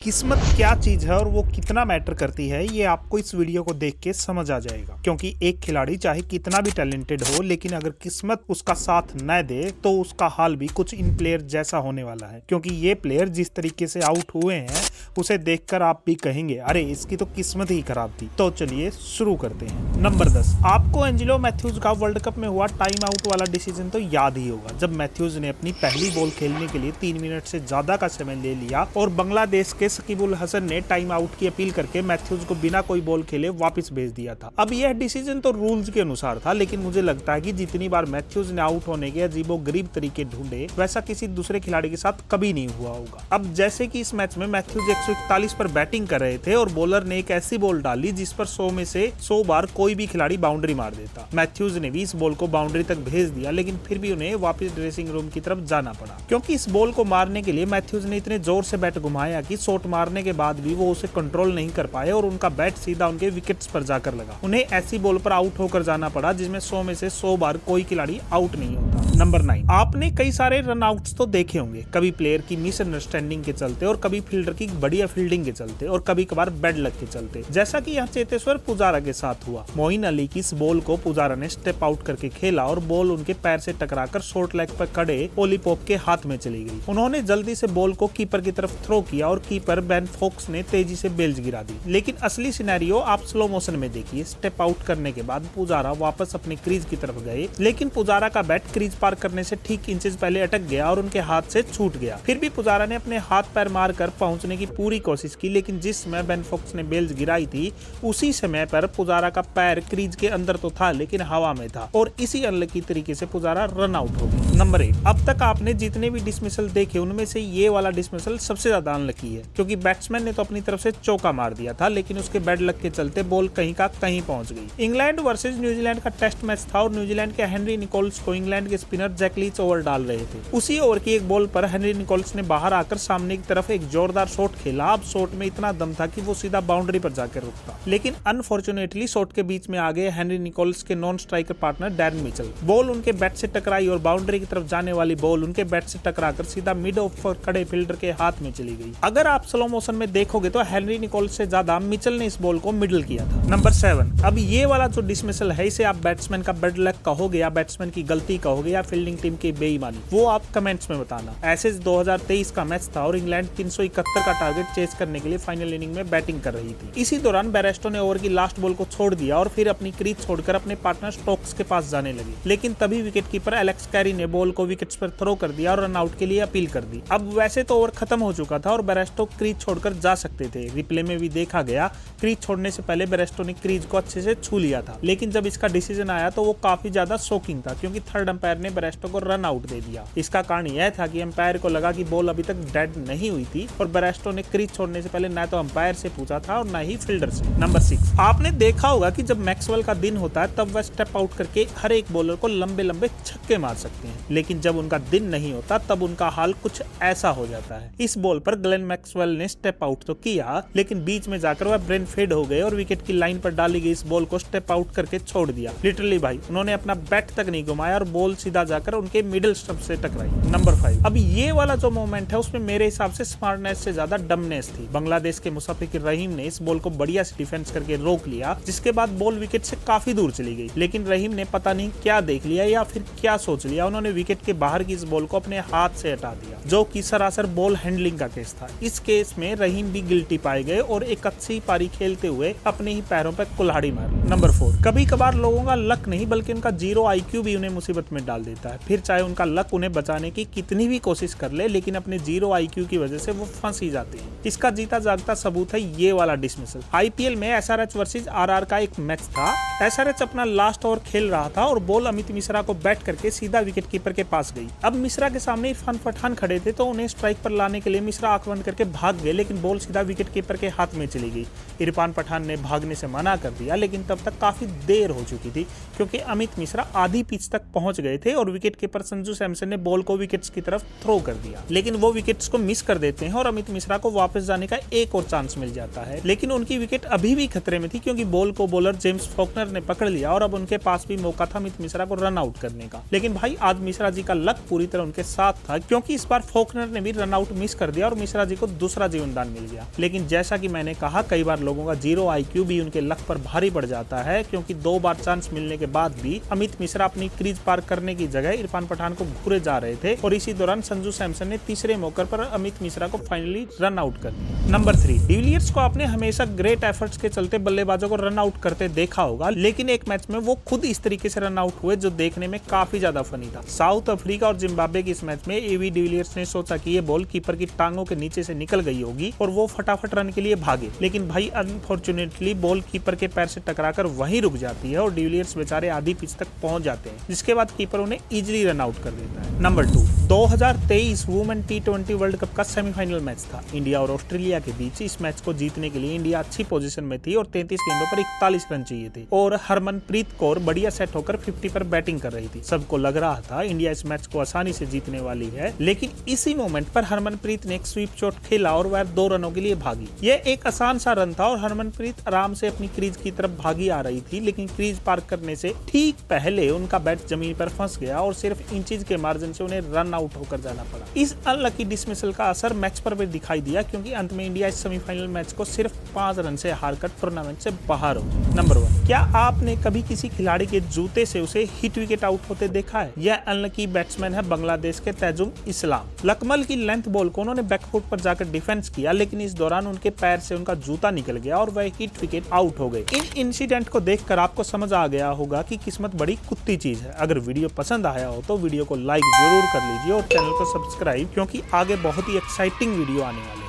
किस्मत क्या चीज है और वो कितना मैटर करती है ये आपको इस वीडियो को देख के समझ आ जाएगा। क्योंकि एक खिलाड़ी चाहे कितना भी टैलेंटेड हो, लेकिन अगर किस्मत उसका साथ न दे तो उसका हाल भी कुछ इन प्लेयर जैसा होने वाला है। क्योंकि ये प्लेयर जिस तरीके से आउट हुए हैं उसे देखकर आप भी कहेंगे अरे इसकी तो किस्मत ही खराब थी। तो चलिए शुरू करते हैं। नंबर 10, आपको एंजेलो मैथ्यूज का वर्ल्ड कप में हुआ टाइम आउट वाला डिसीजन तो याद ही होगा, जब मैथ्यूज ने अपनी पहली बॉल खेलने के लिए 3 मिनट से ज्यादा का समय ले लिया और बांग्लादेश के सकीबुल हसन ने टाइम आउट की अपील करके मैथ्यूज को बिना कोई बॉल खेले वापस भेज दिया था। अब यह डिसीजन तो रूल्स के अनुसार था, लेकिन मुझे लगता है कि जितनी बार मैथ्यूज ने आउट होने के अजीबोगरीब तरीके ढूंढे वैसा किसी दूसरे खिलाड़ी के साथ कभी नहीं हुआ होगा। अब जैसे कि इस मैच में मैथ्यूज 141 पर बैटिंग कर रहे थे और बॉलर ने एक ऐसी बॉल डाली जिस पर 100 में से 100 बार कोई भी खिलाड़ी बाउंड्री मार देता। मैथ्यूज ने भी इस बॉल को बाउंड्री तक भेज दिया, लेकिन फिर भी उन्हें वापस ड्रेसिंग रूम की तरफ जाना पड़ा, क्योंकि इस बॉल को मारने के लिए मैथ्यूज ने इतने जोर से बैट घुमाया कि शॉट मारने के बाद भी वो उसे कंट्रोल नहीं कर पाए और उनका बैट सीधा उनके विकेट्स पर जाकर लगा। उन्हें ऐसी बॉल पर आउट होकर जाना पड़ा जिसमें 100 में से 100 बार कोई खिलाड़ी आउट नहीं होता। नंबर 9, आपने कई सारे रन आउट्स तो देखे होंगे, कभी प्लेयर की मिसअंडरस्टैंडिंग के चलते और कभी फील्डर की बढ़िया फील्डिंग के चलते और कभी कभार बैड लक के चलते, जैसा कि यहाँ चेतेश्वर पुजारा के साथ हुआ। मोइन अली की इस बॉल को पुजारा ने स्टेप आउट करके खेला और बॉल उनके पैर से टकराकर शॉर्ट लेग पर खड़े ओली पोप के हाथ में चली गई। उन्होंने जल्दी से बॉल को कीपर की तरफ थ्रो किया और कीपर बेन फोक्स ने तेजी से बेल्ज गिरा दी। लेकिन असली सिनेरियो आप स्लो मोशन में देखिए। स्टेप आउट करने के बाद पुजारा वापस अपने क्रीज की तरफ गए, लेकिन पुजारा का बैट क्रीज पार करने से ठीक इंचेस पहले अटक गया और उनके हाथ से छूट गया। फिर भी पुजारा ने अपने हाथ पैर मारकर पहुंचने की पूरी कोशिश की, लेकिन जिस समय बेन फोक्स ने बेल्ज गिराई थी उसी समय पर पुजारा का पैर क्रीज के अंदर तो था लेकिन हवा में था और इसी अनलकी तरीके से पुजारा रन आउट हो गया। नंबर 8, अब तक आपने जितने भी डिसमिसल देखे उनमें से ये वाला डिसमिसल सबसे ज्यादा अनलकी है, क्योंकि बैट्समैन ने तो अपनी तरफ से चौका मार दिया था, लेकिन उसके बैड लक के चलते बॉल कहीं का कहीं पहुंच गई। इंग्लैंड वर्सेस न्यूजीलैंड का टेस्ट मैच था और न्यूजीलैंड के हेनरी निकोल्स को इंग्लैंड के स्पिनर जैक लीच ओवर डाल रहे थे। उसी ओवर की एक बॉल पर हेनरी निकोल्स ने बाहर आकर सामने की तरफ एक जोरदार शॉट खेला। अब शॉट में इतना दम था कि वो सीधा बाउंड्री पर जाकर रुकता, लेकिन अनफॉर्चुनेटली शॉट के बीच में आ गए हेनरी निकोल्स के non striker partner Darren Mitchell. Ball उनके बैट से टकराई और बाउंड्री की तरफ जाने वाली बॉल उनके बैट से टकराकर सीधा मिड ऑफ पर खड़े फील्डर के हाथ में चली गई। अगर आप स्लो मोशन में देखोगे तो हेनरी निकोल्स से ज्यादा मिचेल ने इस बॉल को मिडल किया था। नंबर 7, अब ये वाला जो डिसमिसल है इसे आप बैट्समैन का बैड लक कहोगे या बैट्समैन की गलती कहोगे या फील्डिंग टीम की बेईमानी, वो आप कमेंट्स में बताना। ऐसे 2023 का मैच था और इंग्लैंड 371 का टारगेट चेस करने के लिए फाइनल इनिंग में बैटिंग कर रही थी। इसी दौरान बेरेस्टो ने ओवर की लास्ट बॉल को छोड़ दिया और फिर अपनी क्रीज छोड़कर अपने पार्टनर स्टोक्स के पास जाने लगे, लेकिन तभी विकेट कीपर एलेक्स कैरी ने बॉल को विकेट्स पर थ्रो कर दिया और रन आउट के लिए अपील कर दी। अब वैसे तो ओवर खत्म हो चुका था और बेरेस्टो क्रीज छोड़कर जा सकते थे। रिप्ले में भी देखा गया क्रीज छोड़ने से पहले बेरेस्टो ने क्रीज को अच्छे से छू लिया था, लेकिन जब इसका डिसीजन आया तो वो काफी ज्यादा शॉकिंग था, क्योंकि थर्ड अंपायर ने बेरेस्टो को रन आउट दे दिया। इसका कारण यह था कि अंपायर को लगा कि बॉल अभी तक डेड नहीं हुई थी और बेरेस्टो ने क्रीज छोड़ने से पहले न तो अंपायर से पूछा था और न ही फील्डर से। नंबर 6, आपने देखा होगा कि जब मैक्सवेल का दिन होता है तब वह स्टेप आउट करके हर एक बॉलर को लंबे लंबे छक्के मार सकते हैं, लेकिन जब उनका दिन नहीं होता तब उनका हाल कुछ ऐसा हो जाता है। इस बॉल पर ग्लेन मैक्सवेल ने स्टेप आउट तो किया, लेकिन बीच में जाकर वह ब्रेन फेड हो गए और विकेट की लाइन पर डाली गई इस बॉल को स्टेप आउट करके छोड़ दिया। लिटरली भाई, उन्होंने अपना बैट तक नहीं घुमाया और बॉल सीधा जाकर उनके मिडिल स्टंप से टकराई। नंबर 5, अब ये वाला जो मोमेंट है उसमें मेरे हिसाब से स्मार्टनेस से ज्यादा डमनेस थी। बांग्लादेश के मुशफिकुर रहीम ने इस बॉल को बढ़िया से डिफेंस करके रोक लिया, जिसके बाद बॉल विकेट से काफी दूर चली गई, लेकिन रहीम ने पता नहीं क्या देख लिया या फिर क्या सोच लिया, उन्होंने विकेट के बाहर की इस बॉल को अपने हाथ से हटा दिया, जो कि सरासर बॉल हैंडलिंग का केस था। इस केस में रहीम भी गिल्टी पाए गए और एक अच्छी पारी खेलते हुए अपने ही पैरों पर कुल्हाड़ी मारी। नंबर 4, कभी कभार लोगों का लक नहीं बल्कि उनका जीरो IQ भी उन्हें मुसीबत में डाल देता है। फिर चाहे उनका लक उन्हें बचाने की कितनी भी कोशिश कर ले, लेकिन अपने जीरो IQ की वजह से वो फंस ही जाते हैं। इसका जीता जागता सबूत है ये वाला डिसमिसल। IPL में SRH वर्सेस RR का एक मैच था। SRH अपना लास्ट ओवर खेल रहा था और बॉल अमित मिश्रा को बैट करके सीधा विकेट कीपर के पास गई। अब मिश्रा के सामने इरफान पठान खड़े थे तो उन्हें स्ट्राइक पर लाने के लिए मिश्रा आंख बंद करके भाग गए, लेकिन बॉल सीधा विकेट कीपर के हाथ में चली गई। इरफान पठान ने भागने से मना कर दिया, लेकिन तब तक काफी देर हो चुकी थी, क्योंकि अमित मिश्रा आधी पिच तक पहुंच गए थे और विकेट कीपर संजू सैमसन ने बॉल को विकेट्स की तरफ थ्रो कर दिया, लेकिन वो विकेट्स को मिस कर देते हैं और अमित मिश्रा को वापस जाने का एक और चांस मिल जाता है, लेकिन उनकी विकेट अभी भी खतरे में थी क्योंकि बॉल को बॉलर जेम्स फॉकनर ने पकड़ लिया और अब उनके पास भी मौका था अमित मिश्रा को रन आउट करने का। लेकिन भाई आज मिश्रा जी का लक पूरी तरह उनके साथ था क्योंकि इस बार फॉकनर ने भी रन आउट मिस कर दिया और मिश्रा जी को दूसरा जीवनदान मिल गया। लेकिन जैसा कि मैंने कहा, कई बार लोगों का जीरो IQ भी उनके लक पर भारी पड़ जाता है क्योंकि 2 बार चांस मिलने के बाद भी अमित मिश्रा अपनी क्रीज पार करने की जगह इरफान पठान को घूरे जा रहे थे और इसी दौरान संजू सैमसन ने तीसरे मौके पर अमित मिश्रा को फाइनली रन आउट कर दिया। नंबर 3, डिविलियर्स को आपने हमेशा ग्रेट एफर्ट्स के चलते बल्लेबाजों को रन आउट करते देखा होगा, लेकिन एक मैच में वो खुद इस तरीके से रन आउट हुए जो देखने में काफी ज्यादा फनी था। साउथ अफ्रीका और जिम्बाब्वे के इस मैच में एवी डिविलियर्स ने सोचा कि ये बॉल कीपर की टांगों के नीचे से निकल गई होगी और वो फटाफट रन के लिए भागे, लेकिन भाई अनफॉर्चुनेटली बॉल कीपर के पैर से टकराकर वहीं रुक जाती है और डिविलियर्स बेचारे आधी पिच तक पहुंच जाते हैं, जिसके बाद कीपर उन्हें इजीली रन आउट कर देता है। Number 2, 2023 women T20 world cup का सेमीफाइनल मैच था इंडिया और ऑस्ट्रेलिया के बीच। इस मैच को जीतने के लिए इंडिया अच्छी पोजीशन में थी और 33 गेंदों पर 41 रन चाहिए थे और हरमनप्रीत कौर बढ़िया सेट होकर 50 पर बैटिंग कर रही थी। सबको लग रहा था इंडिया इस मैच को आसानी से जीतने वाली है, लेकिन इसी मोमेंट पर हरमनप्रीत ने एक स्वीप शॉट खेला और वह 2 रनों के लिए भागी। यह एक आसान सा रन था और हरमनप्रीत आराम से अपनी क्रीज की तरफ भागी आ रही थी, लेकिन क्रीज पार करने से ठीक पहले उनका बैट जमीन पर फंस गया और सिर्फ इंचेज के मार्जिन से उन्हें रन आउट होकर जाना पड़ा। इस अनलकी डिसमिसल का असर मैच पर भी दिखाई दिया क्योंकि अंत में इंडिया इस सेमीफाइनल मैच को सिर्फ 5 रन से हारकर टूर्नामेंट से बाहर हो गई। नंबर 1, क्या आपने कभी किसी खिलाड़ी के जूते से उसे हिट विकेट आउट होते देखा है? यह अनलकी बैट्समैन है बांग्लादेश के तैजुम इस्लाम। लकमल की लेंथ बॉल को उन्होंने बैकफुट पर जाकर डिफेंस किया, लेकिन इस दौरान उनके पैर से उनका जूता निकल गया और वह हिट विकेट आउट हो गए। इन इंसिडेंट को देखकर आपको समझ आ गया होगा कि किस्मत बड़ी कुत्ती चीज है। अगर वीडियो पसंद आया हो तो वीडियो को लाइक जरूर कर लीजिए और चैनल को सब्सक्राइब, क्योंकि आगे बहुत ही एक्साइटिंग वीडियो आने वाली है।